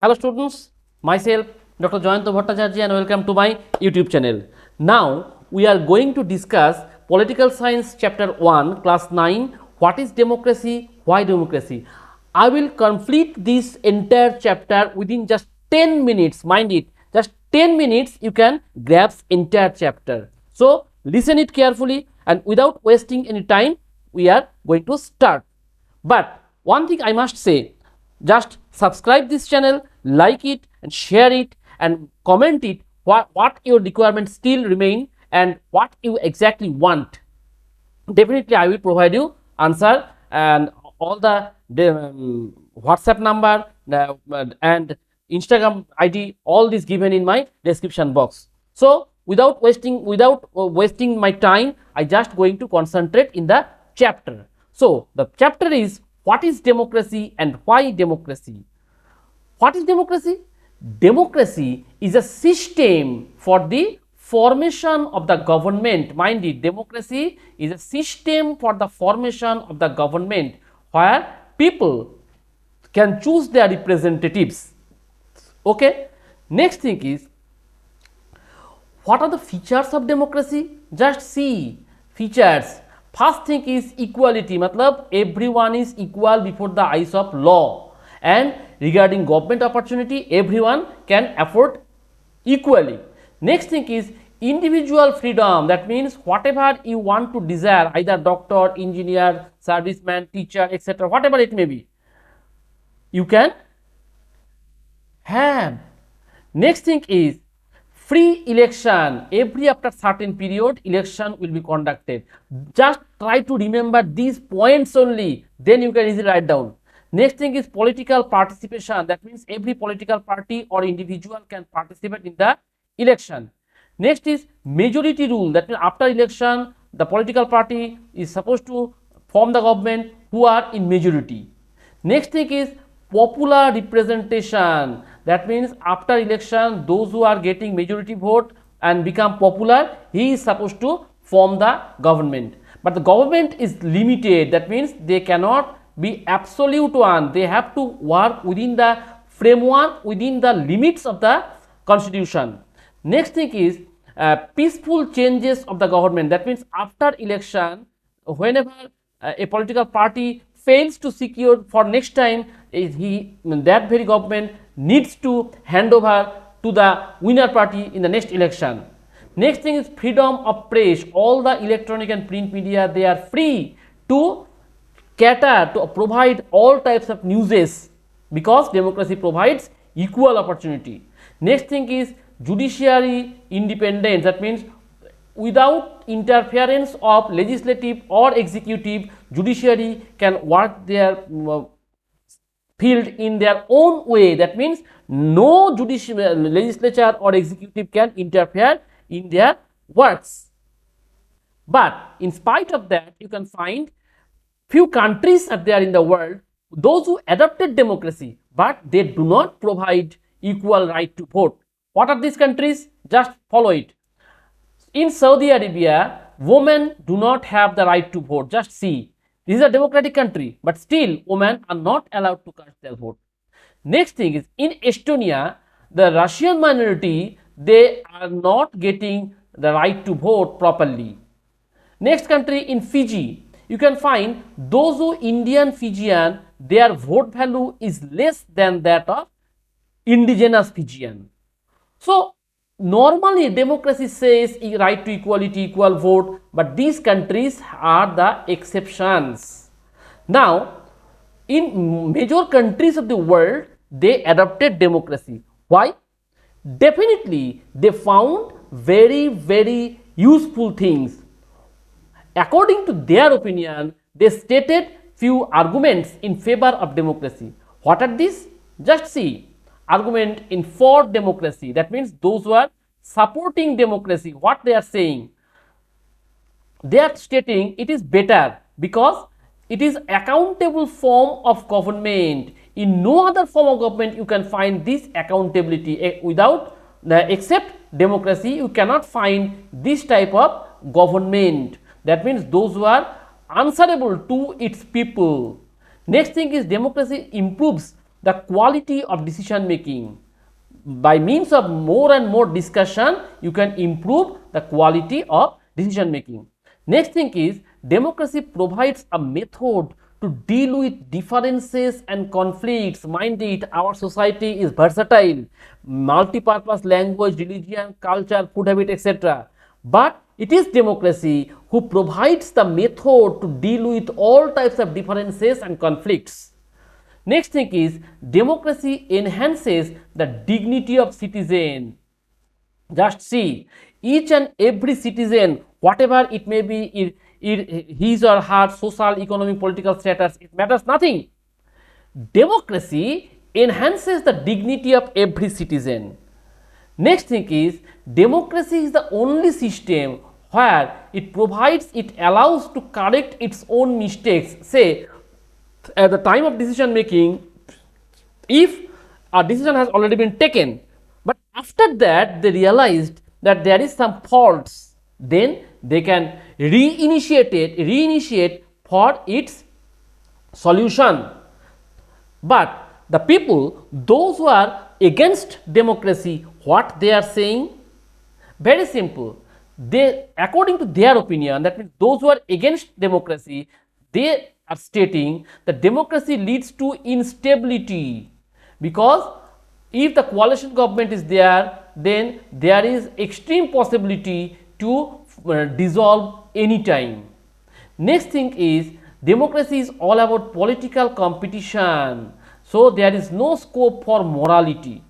Hello students, myself Dr. Jayanta Bhattacharya and welcome to my YouTube channel. Now we are going to discuss Political Science Chapter 1 Class 9, what is democracy, why democracy. I will complete this entire chapter within just 10 minutes, mind it, just 10 minutes you can grasp entire chapter. So listen it carefully and without wasting any time we are going to start. But one thing I must say, just subscribe this channel, like it and share it and comment it what your requirements still remain and what you exactly want. Definitely I will provide you answer and all the WhatsApp number and Instagram ID, all this given in my description box. So without wasting my time, I just going to concentrate in the chapter. So the chapter is what is democracy and why democracy. What is democracy? Democracy is a system for the formation of the government. Mind it, democracy is a system for the formation of the government where people can choose their representatives. Okay. Next thing is, what are the features of democracy? Just see features. First thing is equality, matlab everyone is equal before the eyes of law, and regarding government opportunity everyone can afford equally. Next thing is individual freedom, that means whatever you want to desire, either doctor, engineer, serviceman, teacher, etc., whatever it may be, you can have. Next thing is free election. Every after certain period election will be conducted. Just try to remember these points only, then you can easily write down. Next thing is political participation, that means every political party or individual can participate in the election. Next is majority rule, that means after election the political party is supposed to form the government who are in majority. Next thing is popular representation, that means after election those who are getting majority vote and become popular, he is supposed to form the government. But the government is limited, that means they cannot be absolute one, they have to work within the framework, within the limits of the constitution. Next thing is peaceful changes of the government, that means after election whenever a political party fails to secure for next time, that very government needs to hand over to the winner party in the next election. Next thing is freedom of press. All the electronic and print media, they are free to cater to provide all types of newses because democracy provides equal opportunity. Next thing is judiciary independence, that means without interference of legislative or executive, judiciary can work their field in their own way, that means no legislature or executive can interfere in their works. But in spite of that, you can find few countries are there in the world, those who adopted democracy, but they do not provide equal right to vote. What are these countries? Just follow it. In Saudi Arabia, women do not have the right to vote. Just see, this is a democratic country, but still women are not allowed to cast their vote. Next thing is in Estonia, the Russian minority, they are not getting the right to vote properly. Next country in Fiji, you can find those who Indian Fijian, their vote value is less than that of indigenous Fijian. So normally democracy says right to equality, equal vote, but these countries are the exceptions. Now in major countries of the world, they adopted democracy. Why? Definitely they found very useful things. According to their opinion, they stated few arguments in favor of democracy. What are these? Just see. Argument in for democracy, that means those who are supporting democracy, what they are saying, they are stating it is better because it is accountable form of government. In no other form of government you can find this accountability. Without except democracy, you cannot find this type of government, that means those who are answerable to its people. Next thing is democracy improves the quality of decision making. By means of more and more discussion, you can improve the quality of decision making. Next thing is, democracy provides a method to deal with differences and conflicts. Mind it, our society is versatile, multi-purpose language, religion, culture, food habit, etc. But it is democracy who provides the method to deal with all types of differences and conflicts. Next thing is, democracy enhances the dignity of citizen. Just see, each and every citizen, whatever it may be, his or her social, economic, political status, it matters nothing. Democracy enhances the dignity of every citizen. Next thing is, democracy is the only system where it allows to correct its own mistakes. Say, at the time of decision making, if a decision has already been taken, but after that they realized that there is some faults, then they can reinitiate for its solution. But the people, those who are against democracy, what they are saying? Very simple. They, according to their opinion, that means those who are against democracy, they are stating that democracy leads to instability, because if the coalition government is there, then there is extreme possibility to dissolve any time. Next thing is, democracy is all about political competition, so there is no scope for morality.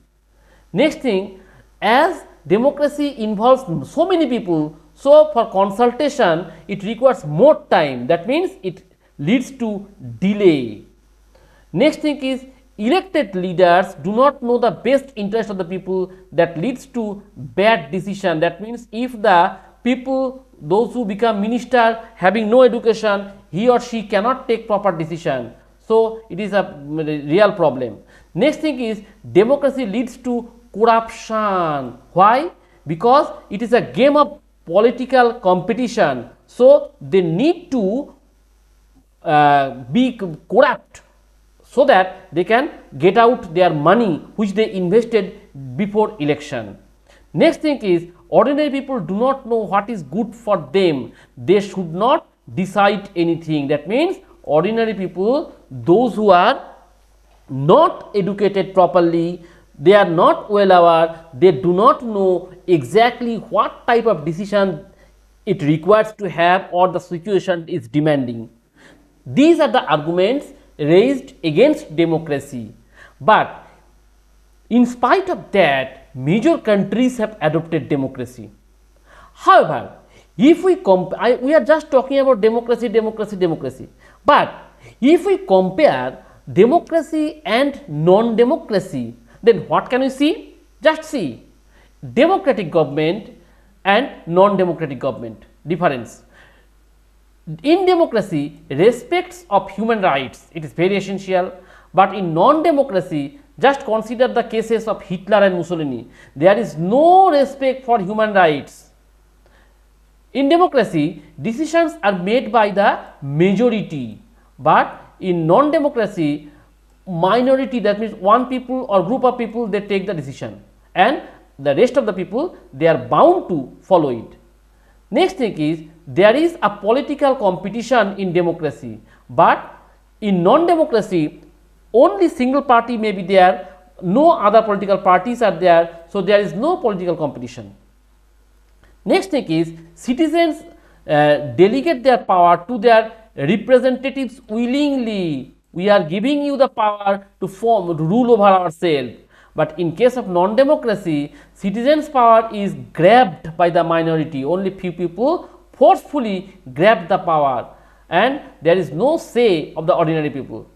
Next thing, as democracy involves so many people, so for consultation it requires more time, that means it leads to delay. Next thing is, elected leaders do not know the best interest of the people, that leads to bad decision. That means if the people, those who become minister having no education, he or she cannot take proper decision, so it is a real problem. Next thing is, democracy leads to corruption. Why? Because it is a game of political competition, so they need to be corrupt so that they can get out their money which they invested before election. Next thing is, ordinary people do not know what is good for them, they should not decide anything. That means ordinary people, those who are not educated properly, they are not well aware, they do not know exactly what type of decision it requires to have or the situation is demanding. These are the arguments raised against democracy. But in spite of that, major countries have adopted democracy. However, if we compare, we are just talking about democracy, but if we compare democracy and non-democracy, then what can we see? Just see, democratic government and non-democratic government difference. In democracy, respect of human rights, it is very essential, but in non-democracy, just consider the cases of Hitler and Mussolini, there is no respect for human rights. In democracy, decisions are made by the majority, but in non-democracy, minority, that means one people or group of people, they take the decision, and the rest of the people, they are bound to follow it. Next thing is, there is a political competition in democracy, but in non-democracy, only single party may be there, no other political parties are there, so there is no political competition. Next thing is, citizens delegate their power to their representatives willingly. We are giving you the power to rule over ourselves. But in case of non-democracy, citizens' power is grabbed by the minority. Only few people forcefully grab the power, and there is no say of the ordinary people.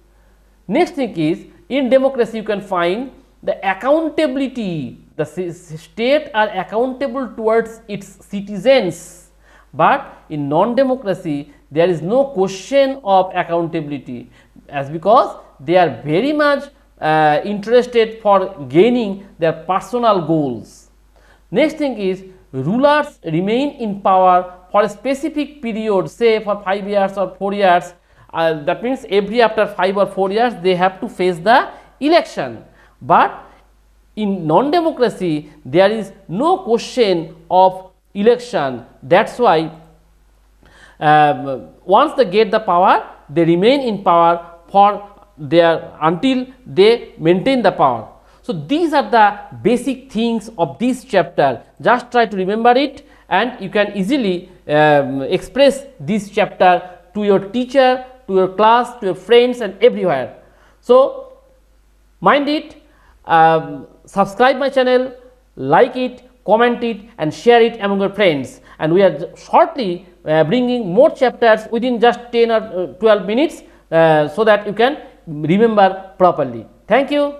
Next thing is, in democracy you can find the accountability. The state are accountable towards its citizens, but in non-democracy there is no question of accountability, as because they are very much interested for gaining their personal goals. Next thing is, rulers remain in power for a specific period, say for 5 years or 4 years. That means every after 5 or 4 years they have to face the election. But in non-democracy there is no question of election. That's why once they get the power, they remain in power for their until they maintain the power. So these are the basic things of this chapter. Just try to remember it, and you can easily express this chapter to your teacher, to your class, to your friends, and everywhere. So mind it, subscribe my channel, like it, comment it, and share it among your friends. And we are shortly bringing more chapters within just 10 or 12 minutes so that you can remember properly. Thank you.